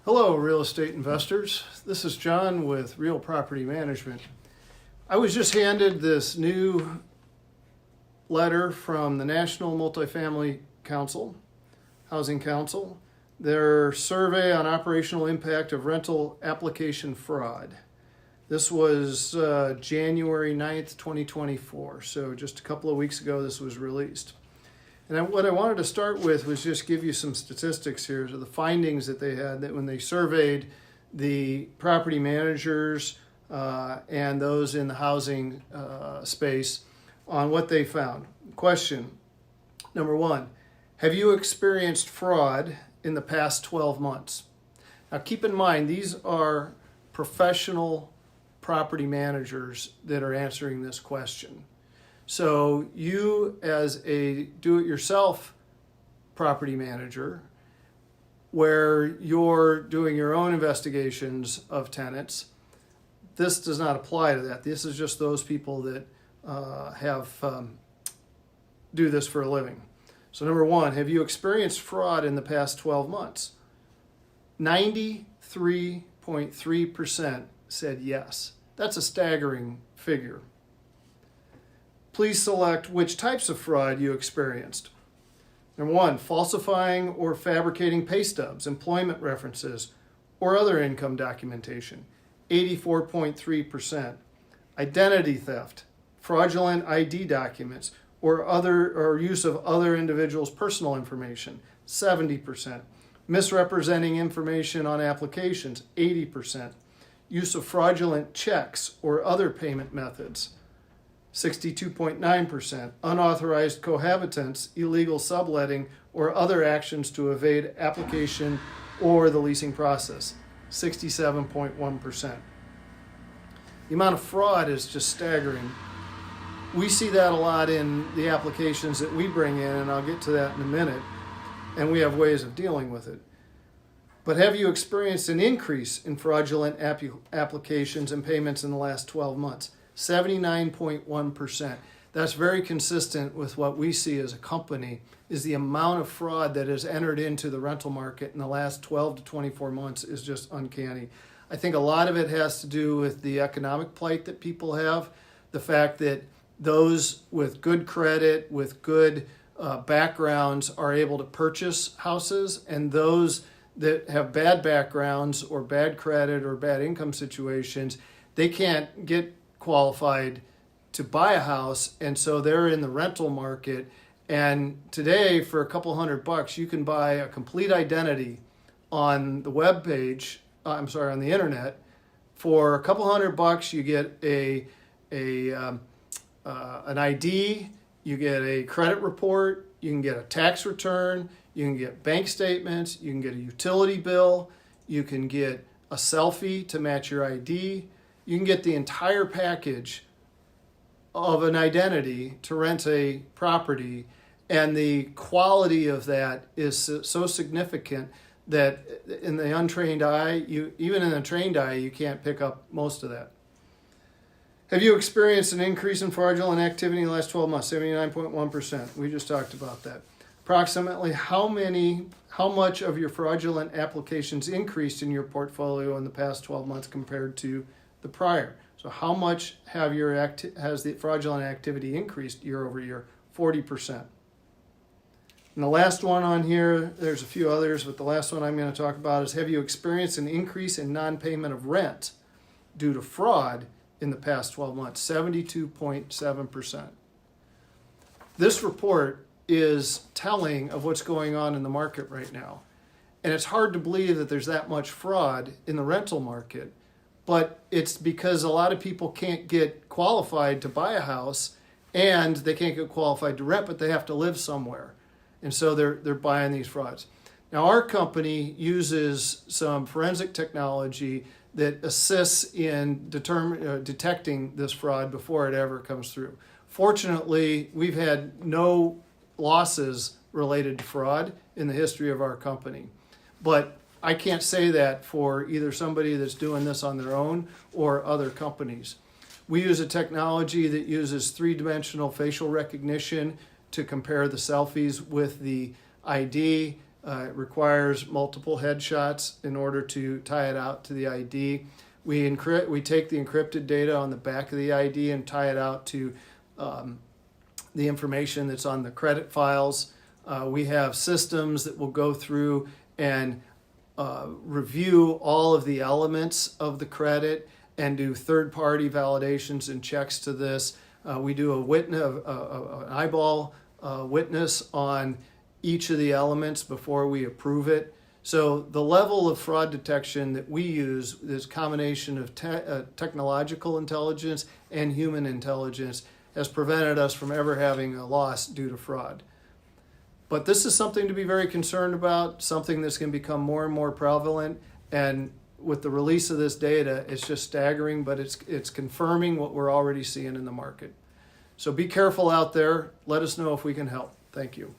Hello, real estate investors. This is John with Real Property Management. I was just handed this new letter from the National Multifamily Council, Housing Council, their survey on operational impact of rental application fraud. This was January 9th, 2024, so just a couple of weeks ago this was released. And what I wanted to start with was just give you some statistics here, so the findings that they had that when they surveyed the property managers and those in the housing space on what they found. Question number one, have you experienced fraud in the past 12 months? Now keep in mind, these are professional property managers that are answering this question. So you as a do-it-yourself property manager, where you're doing your own investigations of tenants, this does not apply to that. This is just those people that do this for a living. So number one, have you experienced fraud in the past 12 months? 93.3% said yes. That's a staggering figure. Please select which types of fraud you experienced. Number one, falsifying or fabricating pay stubs, employment references, or other income documentation, 84.3%. Identity theft, fraudulent ID documents, or use of other individuals' personal information, 70%. Misrepresenting information on applications, 80%. Use of fraudulent checks or other payment methods, 62.9%. Unauthorized cohabitants, illegal subletting, or other actions to evade application or the leasing process, 67.1%. The amount of fraud is just staggering. We see that a lot in the applications that we bring in, and I'll get to that in a minute, and we have ways of dealing with it. But have you experienced an increase in fraudulent applications and payments in the last 12 months? 79.1%. That's very consistent with what we see as a company, is the amount of fraud that has entered into the rental market in the last 12 to 24 months is just uncanny. I think a lot of it has to do with the economic plight that people have, the fact that those with good credit, with good backgrounds are able to purchase houses, and those that have bad backgrounds or bad credit or bad income situations, they can't get qualified to buy a house, and so they're in the rental market. And today, for a couple $100, you can buy a complete identity on the web page. On the internet. For a couple $100, you get an ID, you get a credit report, you can get a tax return, you can get bank statements, you can get a utility bill, you can get a selfie to match your ID. You can get the entire package of an identity to rent a property, and the quality of that is so significant that in the untrained eye, even in a trained eye, you can't pick up most of that. Have you experienced an increase in fraudulent activity in the last 12 months? 79.1%. We just talked about that. Approximately how much of your fraudulent applications increased in your portfolio in the past 12 months compared to the prior? So how much has the fraudulent activity increased year over year? 40%. And the last one on here, there's a few others, but the last one I'm going to talk about is, have you experienced an increase in non-payment of rent due to fraud in the past 12 months? 72.7%. This report is telling of what's going on in the market right now. And it's hard to believe that there's that much fraud in the rental market, but it's because a lot of people can't get qualified to buy a house, and they can't get qualified to rent, but they have to live somewhere. And so they're buying these frauds. Now, our company uses some forensic technology that assists in detecting this fraud before it ever comes through. Fortunately, we've had no losses related to fraud in the history of our company. But I can't say that for either somebody that's doing this on their own or other companies. We use a technology that uses three-dimensional facial recognition to compare the selfies with the ID It requires multiple headshots in order to tie it out to the ID. We take the encrypted data on the back of the ID and tie it out to the information that's on the credit files. We have systems that will go through and review all of the elements of the credit and do third-party validations and checks to this. We do an eyeball witness on each of the elements before we approve it. So the level of fraud detection that we use, this combination of technological intelligence and human intelligence, has prevented us from ever having a loss due to fraud. But this is something to be very concerned about, something that's going to become more and more prevalent. And with the release of this data, it's just staggering, but it's confirming what we're already seeing in the market. So be careful out there. Let us know if we can help. Thank you.